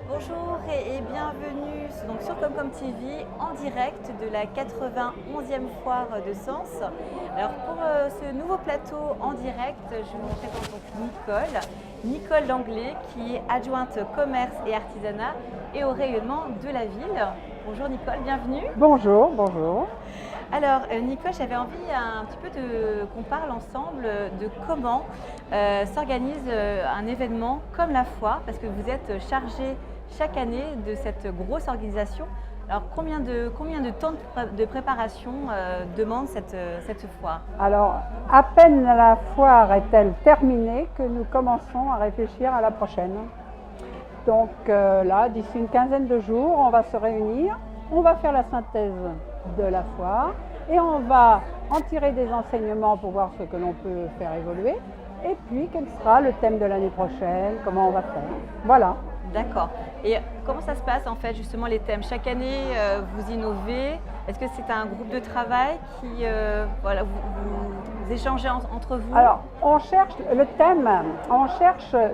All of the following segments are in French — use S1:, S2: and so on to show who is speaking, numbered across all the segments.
S1: Bonjour et bienvenue donc sur Comcom TV en direct de la 91e foire de Sens. Alors pour ce nouveau plateau en direct, je vous présente donc Nicole Langlais qui est adjointe commerce et artisanat et au rayonnement de la ville. Bonjour Nicole, bienvenue.
S2: Bonjour, bonjour.
S1: Alors Nicole, j'avais envie un petit peu qu'on parle ensemble de comment s'organise un événement comme la foire, parce que vous êtes chargée chaque année de cette grosse organisation. Alors combien de temps de préparation demande cette foire?
S2: Alors, à peine la foire est-elle terminée que nous commençons à réfléchir à la prochaine. Donc là, d'ici une quinzaine de jours, on va se réunir, on va faire la synthèse de la foire et on va en tirer des enseignements pour voir ce que l'on peut faire évoluer et puis quel sera le thème de l'année prochaine, comment on va faire. Voilà.
S1: D'accord. Et comment ça se passe en fait justement les thèmes? Chaque année vous innovez? Est-ce que c'est un groupe de travail qui voilà, vous échangez entre vous?
S2: Alors, on cherche le thème,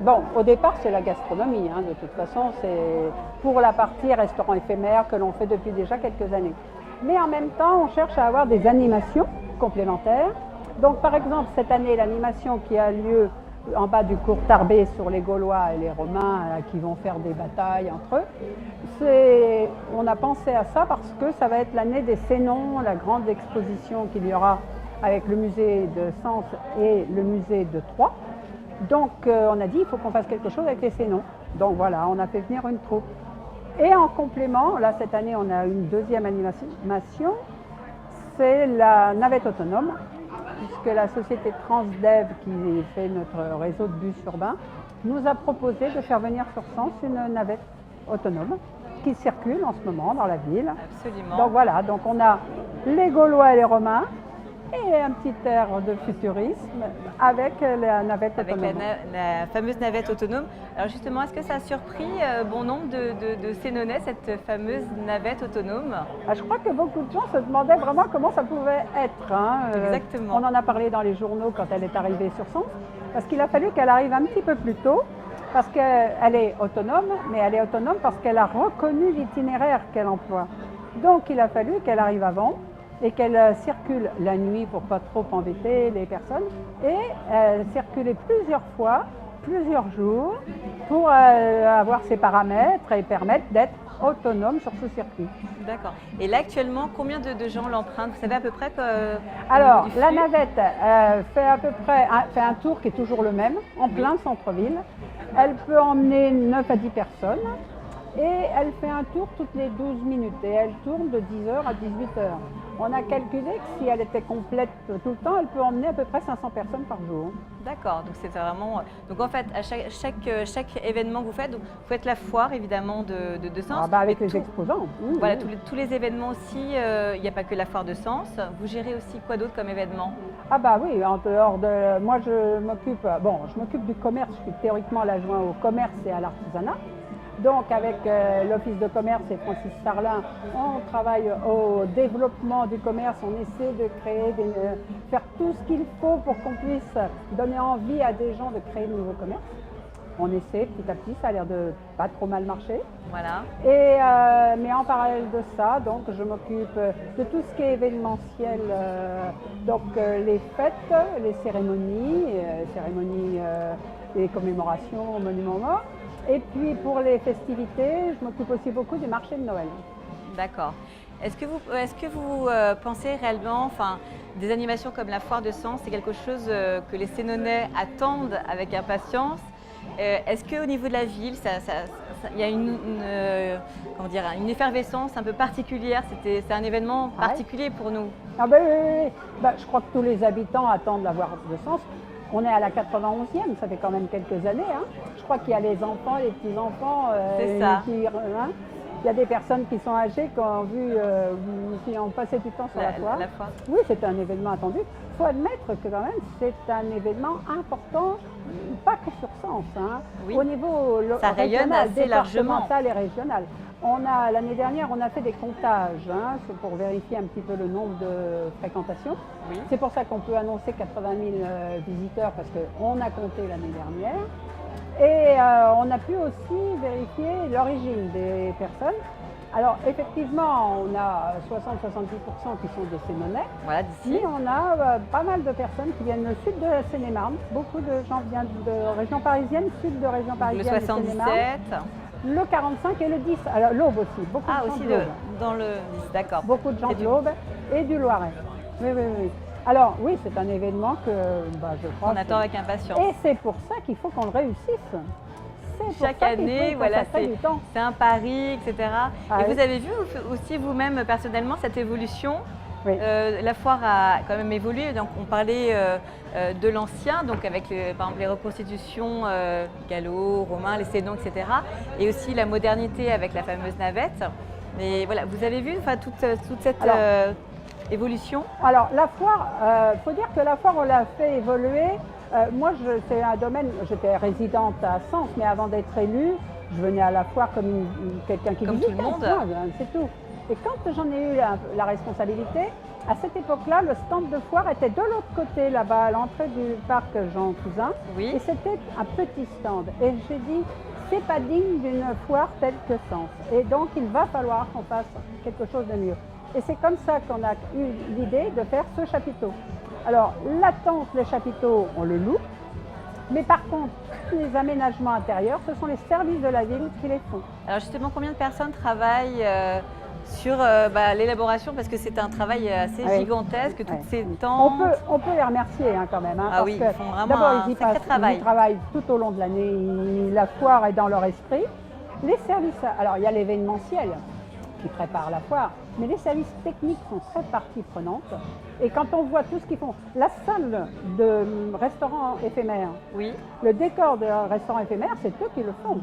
S2: bon, au départ c'est la gastronomie, hein, de toute façon c'est pour la partie restaurant éphémère que l'on fait depuis déjà quelques années. Mais en même temps, on cherche à avoir des animations complémentaires. Donc par exemple, cette année, l'animation qui a lieu en bas du cours Tarbé sur les Gaulois et les Romains qui vont faire des batailles entre eux. On a pensé à ça parce que ça va être l'année des Sénons, la grande exposition qu'il y aura avec le musée de Sens et le musée de Troyes. Donc on a dit il faut qu'on fasse quelque chose avec les Sénons. Donc voilà, on a fait venir une troupe. Et en complément, là cette année on a une deuxième animation, c'est la navette autonome, puisque la société Transdev, qui fait notre réseau de bus urbains, nous a proposé de faire venir sur Sens une navette autonome qui circule en ce moment dans la ville.
S1: Absolument.
S2: Donc voilà, donc on a les Gaulois et les Romains et un petit air de futurisme avec la navette autonome.
S1: Avec la fameuse navette autonome. Alors justement, est-ce que ça a surpris bon nombre de Sénonnais, cette fameuse navette autonome?
S2: Je crois que beaucoup de gens se demandaient vraiment comment ça pouvait être. Hein.
S1: Exactement.
S2: On en a parlé dans les journaux quand elle est arrivée sur Sens, parce qu'il a fallu qu'elle arrive un petit peu plus tôt, parce qu'elle est autonome, mais elle est autonome parce qu'elle a reconnu l'itinéraire qu'elle emploie. Donc il a fallu qu'elle arrive avant et qu'elle circule la nuit pour pas trop embêter les personnes, et circuler plusieurs fois, plusieurs jours, pour avoir ses paramètres et permettre d'être autonome sur ce circuit.
S1: D'accord. Et là actuellement, combien de gens l'empruntent? Vous savez à peu près que...
S2: Alors, la navette fait à peu près fait un tour qui est toujours le même, en plein centre-ville. Elle peut emmener 9 à 10 personnes. Et elle fait un tour toutes les 12 minutes et elle tourne de 10h à 18h. On a calculé que si elle était complète tout le temps, elle peut emmener à peu près 500 personnes par jour.
S1: D'accord, donc c'est vraiment... Donc en fait, à chaque événement que vous faites la foire évidemment de Sens.
S2: Ah bah avec les exposants.
S1: Voilà, tous les événements aussi, il n'y a pas que la foire de Sens. Vous gérez aussi quoi d'autre comme événement?
S2: Ah bah oui, en dehors de... Moi je m'occupe du commerce, je suis théoriquement l'adjoint au commerce et à l'artisanat. Donc avec l'Office de commerce et Francis Sarlin, on travaille au développement du commerce, on essaie de faire tout ce qu'il faut pour qu'on puisse donner envie à des gens de créer de nouveaux commerces. On essaie petit à petit, ça a l'air de pas trop mal marcher.
S1: Voilà.
S2: Mais en parallèle de ça, donc, je m'occupe de tout ce qui est événementiel, les fêtes, les cérémonies, les commémorations au Monument Mort. Et puis pour les festivités, je m'occupe aussi beaucoup du marché de Noël.
S1: D'accord. Est-ce que vous pensez réellement, enfin, des animations comme la foire de Sens, c'est quelque chose que les Sénonnais attendent avec impatience? Est-ce qu'au niveau de la ville, il y a une effervescence un peu particulière? C'est un événement particulier pour nous.
S2: Ah ben, oui. Je crois que tous les habitants attendent la foire de Sens. On est à la 91e, ça fait quand même quelques années. Hein. Je crois qu'il y a les enfants, les petits-enfants.
S1: C'est ça.
S2: Il y a des personnes qui sont âgées qui ont passé du temps sur la foire. Oui, c'est un événement attendu. Il faut admettre que quand même, c'est un événement important, pas que sur Sens, hein.
S1: Oui.
S2: Au niveau
S1: ça rayonne
S2: régional,
S1: assez largement.
S2: départemental et régional. L'année dernière, on a fait des comptages pour vérifier un petit peu le nombre de fréquentations.
S1: Oui.
S2: C'est pour ça qu'on peut annoncer 80 000 visiteurs parce qu'on a compté l'année dernière. Et on a pu aussi vérifier l'origine des personnes. Alors effectivement, on a 60-70% qui sont de Sénonais,
S1: Voilà, d'ici.
S2: mais on a pas mal de personnes qui viennent du sud de la Seine-et-Marne. Beaucoup de gens viennent de région parisienne, sud de région
S1: Le
S2: parisienne et
S1: 77.
S2: Seine-et-Marne. Le 45 et le 10, alors l'Aube aussi, beaucoup
S1: Ah,
S2: de gens
S1: aussi
S2: de l'Aube.
S1: dans le 10, d'accord.
S2: Beaucoup de gens
S1: Et
S2: de
S1: du-
S2: l'Aube et du Loiret. Oui, oui, oui. Alors oui, c'est un événement que je crois.
S1: On attend avec impatience.
S2: Et c'est pour ça qu'il faut qu'on le réussisse. C'est pour
S1: Chaque
S2: ça qu'il
S1: année,
S2: faut
S1: voilà,
S2: consacrer du temps.
S1: c'est un pari, etc.
S2: Ah
S1: et
S2: oui.
S1: vous avez vu aussi vous-même personnellement cette évolution.
S2: Oui.
S1: La foire a quand même évolué. Donc on parlait de l'ancien, donc avec par exemple les reconstitutions gallo, romain, les sédons, etc. Et aussi la modernité avec la fameuse navette. Mais voilà, vous avez vu toute cette
S2: Alors,
S1: évolution.
S2: Alors la foire, faut dire que la foire on l'a fait évoluer. Moi, c'est un domaine, j'étais résidente à Sens, mais avant d'être élue, je venais à la foire comme quelqu'un qui
S1: Comme
S2: visitait.
S1: tout le monde.
S2: Moi, c'est tout. Et quand j'en ai eu la responsabilité, à cette époque-là, le stand de foire était de l'autre côté, là-bas, à l'entrée du parc Jean Cousin.
S1: Oui.
S2: Et c'était un petit stand. Et j'ai dit, c'est pas digne d'une foire telle que Sens. Et donc, il va falloir qu'on fasse quelque chose de mieux. Et c'est comme ça qu'on a eu l'idée de faire ce chapiteau. Alors, la tente, le chapiteau, on le loue. Mais par contre, tous les aménagements intérieurs, ce sont les services de la ville qui les font.
S1: Alors justement, combien de personnes travaillent sur l'élaboration, parce que c'est un travail assez
S2: Oui.
S1: gigantesque, toutes
S2: Ouais.
S1: ces tentes.
S2: On peut les remercier quand même.
S1: Ah
S2: parce
S1: oui,
S2: que
S1: ils font vraiment
S2: d'abord,
S1: un
S2: ils y
S1: sacré
S2: passent,
S1: travail.
S2: Ils y travaillent tout au long de l'année. La foire est dans leur esprit. Les services, alors il y a l'événementiel qui prépare la foire, mais les services techniques sont très partie prenante. Et quand on voit tout ce qu'ils font, la salle de restaurant éphémère,
S1: Oui,
S2: le décor de restaurant éphémère, c'est eux qui le font.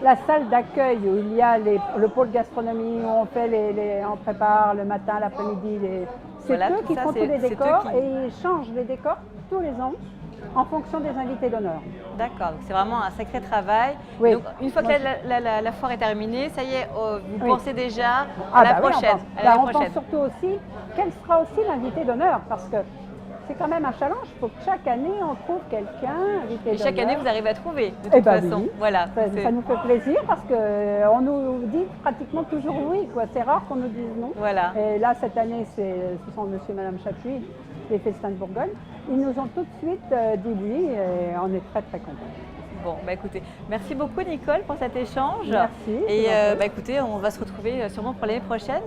S2: La salle d'accueil où il y a le pôle gastronomie, où on fait on prépare le matin, l'après-midi, c'est
S1: Voilà,
S2: eux
S1: tout
S2: qui
S1: ça,
S2: font tous
S1: c'est-
S2: les
S1: c'est eux
S2: décors
S1: qui-
S2: et ils changent les décors tous les ans en fonction des invités d'honneur.
S1: d'accord. Donc c'est vraiment un sacré travail.
S2: Oui.
S1: Donc une fois que
S2: Moi,
S1: la foire est terminée, ça y est, vous
S2: Oui.
S1: pensez déjà
S2: Ah
S1: à la
S2: bah oui,
S1: prochaine.
S2: on
S1: à l'année
S2: pense, on
S1: prochaine.
S2: pense surtout aussi quel sera aussi l'invité d'honneur parce que c'est quand même un challenge. Il faut que chaque année on trouve quelqu'un invité
S1: Et chaque
S2: d'honneur.
S1: année, vous arrivez à trouver, de toute
S2: Eh ben
S1: façon.
S2: oui.
S1: Voilà.
S2: Ça nous fait plaisir parce qu'on nous dit pratiquement toujours oui. C'est rare qu'on nous dise non.
S1: Voilà.
S2: Et là, cette année, ce sont monsieur et madame Chapuis, les Festins de Bourgogne. Ils nous ont tout de suite dit oui et on est très très contents.
S1: Bon, écoutez, merci beaucoup Nicole pour cet échange.
S2: Merci,
S1: Et
S2: c'est gentil.
S1: écoutez, on va se retrouver sûrement pour l'année prochaine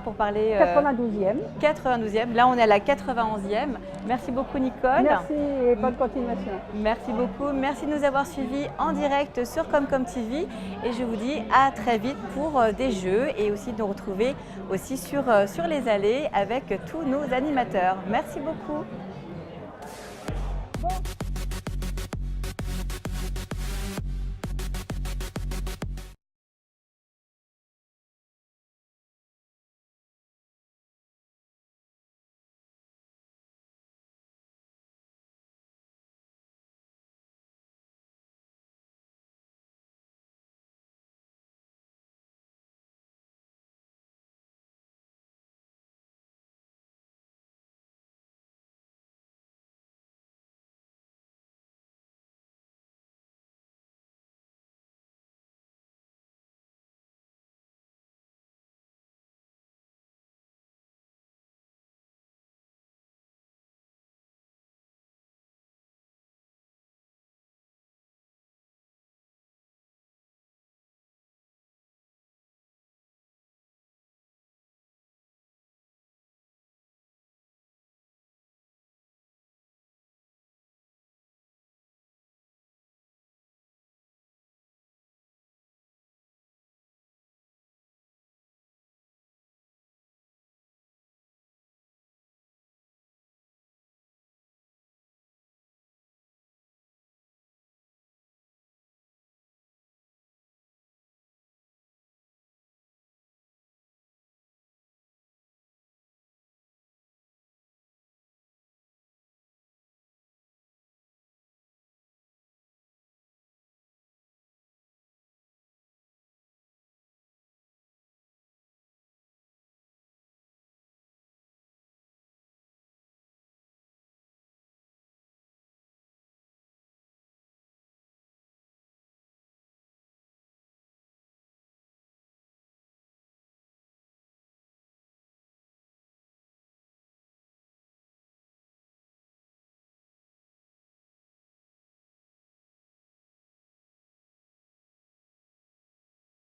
S1: pour parler
S2: 92e.
S1: 92e. Là, on est à la 91e. Merci beaucoup Nicole.
S2: Merci et bonne continuation.
S1: Merci beaucoup. Merci de nous avoir suivis en direct sur Comcom TV. Et je vous dis à très vite pour des jeux et aussi de nous retrouver aussi sur les allées avec tous nos animateurs. Merci beaucoup.
S2: Bon.